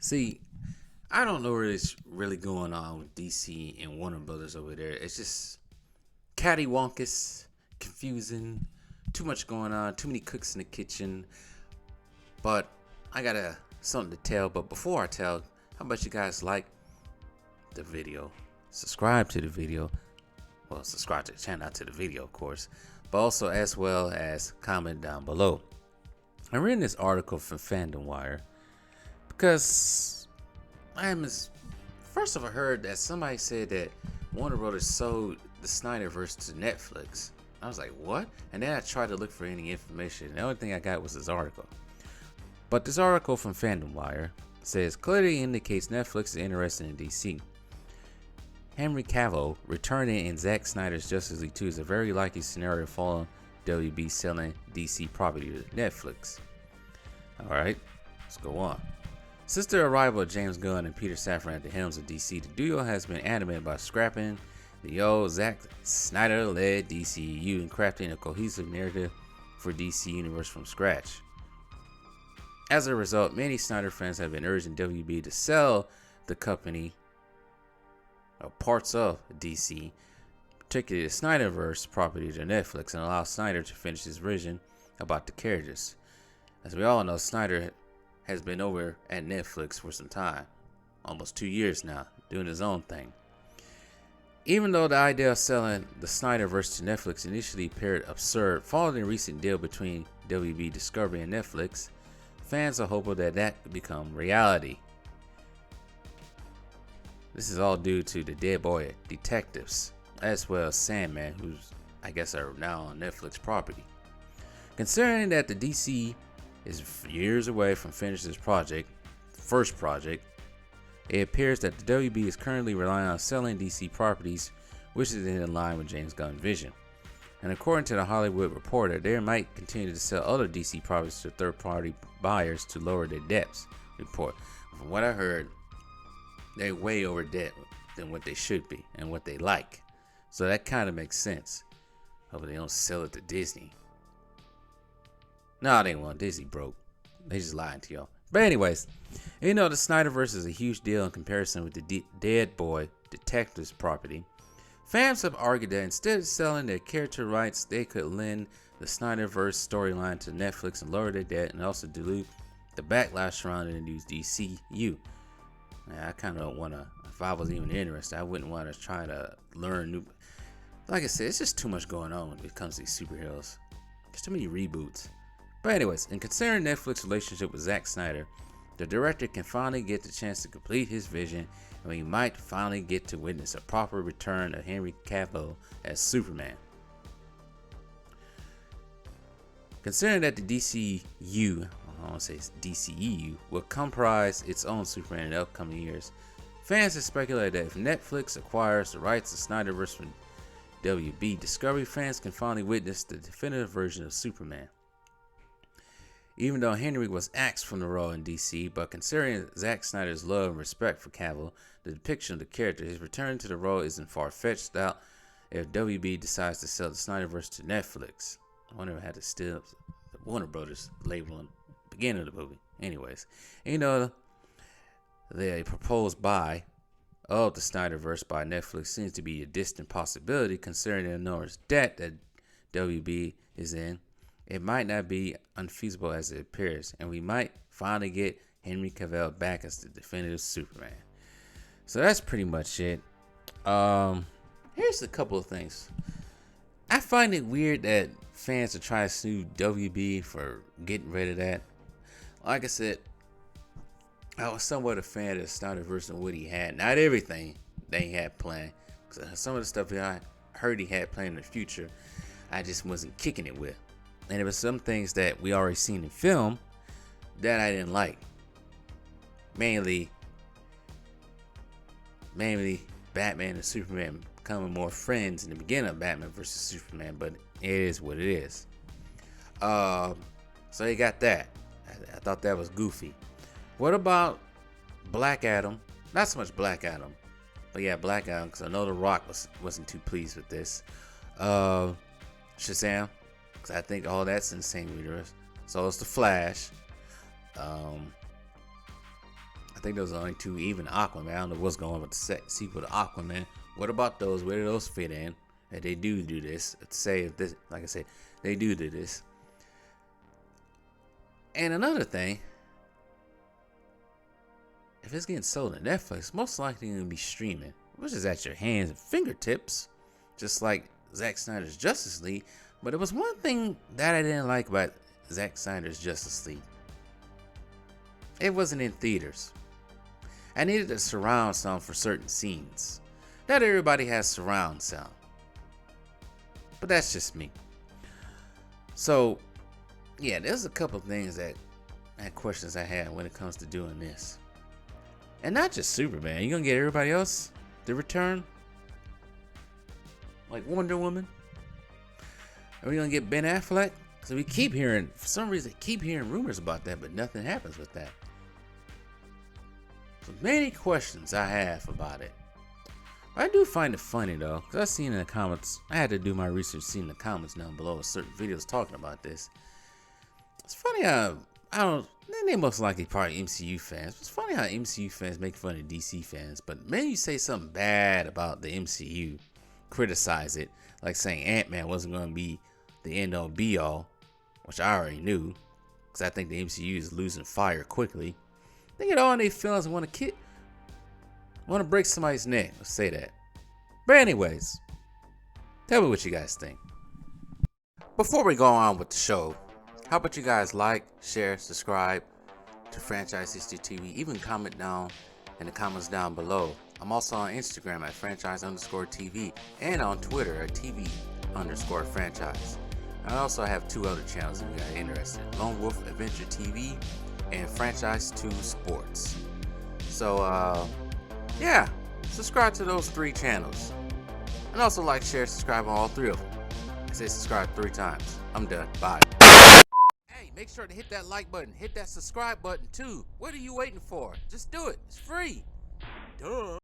See, I don't know what is really going on with DC and Warner Brothers over there. It's just cattywampus, confusing, too much going on, too many cooks in the kitchen. But I got something to tell. But before I tell, how about you guys like the video, subscribe to the video. Well, subscribe to the channel, not to the video, of course, but also as well as comment down below. I'm reading this article from Fandom Wire because first of all, I heard that somebody said that Warner Brothers sold the Snyderverse to Netflix. I was like, what? And then I tried to look for any information. The only thing I got was this article. But this article from Fandom Wire says clearly indicates Netflix is interested in DC. Henry Cavill returning in Zack Snyder's Justice League 2 is a very likely scenario following WB selling DC property to Netflix. Alright, let's go on. Since the arrival of James Gunn and Peter Safran at the helms of DC, the duo has been adamant about scrapping the old Zack Snyder-led DCU and crafting a cohesive narrative for DC Universe from scratch. As a result, many Snyder fans have been urging WB to sell the company or parts of DC, particularly the Snyderverse property, to Netflix and allow Snyder to finish his vision about the characters. As we all know, Snyder has been over at Netflix for some time, almost 2 years now, doing his own thing. Even though the idea of selling the Snyderverse to Netflix initially appeared absurd, following the recent deal between WB Discovery and Netflix, fans are hopeful that could become reality. This is all due to the Dead Boy Detectives, as well as Sandman, who's I guess are now on Netflix property. Considering that the DC is years away from finishing this first project, it appears that the WB is currently relying on selling DC properties, which is in line with James Gunn's vision. And according to the Hollywood Reporter, they might continue to sell other DC properties to third-party buyers to lower their debts. Report. From what I heard, they're way over debt than what they should be and what they like. So that kind of makes sense. Hope they don't sell it to Disney. No, they won't. Disney broke. They just lying to y'all. But anyways, the Snyderverse is a huge deal in comparison with the Dead Boy Detectives property. Fans have argued that instead of selling their character rights, they could lend the Snyderverse storyline to Netflix and lower their debt and also dilute the backlash surrounding the new DCU. I kind of want to, if I was even interested, I wouldn't want to try to learn new. Like I said, it's just too much going on when it comes to these superheroes. There's too many reboots. But anyways, in considering Netflix's relationship with Zack Snyder, the director can finally get the chance to complete his vision, and we might finally get to witness a proper return of Henry Cavill as Superman. Considering that the DCU, I want to say DCEU, will comprise its own Superman in the upcoming years, fans have speculated that if Netflix acquires the rights to Snyderverse from WB Discovery, fans can finally witness the definitive version of Superman. Even though Henry was axed from the role in DC, but considering Zack Snyder's love and respect for Cavill, the depiction of the character, his return to the role isn't far-fetched out if WB decides to sell the Snyderverse to Netflix. I wonder if I had to steal the Warner Brothers label in the beginning of the movie. Anyways, the proposed buy of the Snyderverse by Netflix seems to be a distant possibility considering the enormous debt that WB is in. It might not be unfeasible as it appears, and we might finally get Henry Cavill back as the definitive Superman. So that's pretty much it. Here's a couple of things. I find it weird that fans are trying to sue WB for getting rid of that. Like I said, I was somewhat a fan of Snyderverse and what he had. Not everything they had planned. Some of the stuff I heard he had planned in the future, I just wasn't kicking it with. And there were some things that we already seen in film that I didn't like. Mainly Batman and Superman becoming more friends in the beginning of Batman versus Superman, but it is what it is. So you got that. I thought that was goofy. What about Black Adam? Not so much Black Adam, but yeah, Black Adam, because I know The Rock wasn't too pleased with this. Shazam, because I think all that's in the same universe. So it's The Flash. I think those are the only two. Even Aquaman. I don't know what's going on with the sequel to Aquaman. What about those? Where do those fit in? And they do this. Say if this, like I said, they do this. And another thing, if it's getting sold on Netflix, most likely going to be streaming, which is at your hands and fingertips, just like Zack Snyder's Justice League. But it was one thing that I didn't like about Zack Snyder's Justice League. It wasn't in theaters. I needed a surround sound for certain scenes. Not everybody has surround sound, but that's just me. So, yeah, there's a couple things questions I had when it comes to doing this. And not just Superman. You gonna get everybody else to return? Like Wonder Woman? Are we gonna get Ben Affleck? So we keep hearing, for some reason, rumors about that, but nothing happens with that. So many questions I have about it. I do find it funny though, because I've seen in the comments, I had to do my research, seeing the comments down below of certain videos talking about this. It's funny how, they most likely probably MCU fans, but it's funny how MCU fans make fun of DC fans, but maybe you say something bad about the MCU, criticize it, like saying Ant-Man wasn't going to be the end all be all, which I already knew, because I think the MCU is losing fire quickly. They get all in their feelings and want to break somebody's neck. Let's say that. But anyways, tell me what you guys think. Before we go on with the show, how about you guys like, share, subscribe to Franchise History TV, even comment down in the comments down below. I'm also on Instagram at franchise_TV and on Twitter at TV_franchise. I also have two other channels if you guys are interested: Lone Wolf Adventure TV and Franchise 2 Sports. So yeah, subscribe to those 3 channels. And also like, share, subscribe on all 3 of them. I say subscribe 3 times. I'm done. Bye. Hey, make sure to hit that like button. Hit that subscribe button too. What are you waiting for? Just do it. It's free. Duh.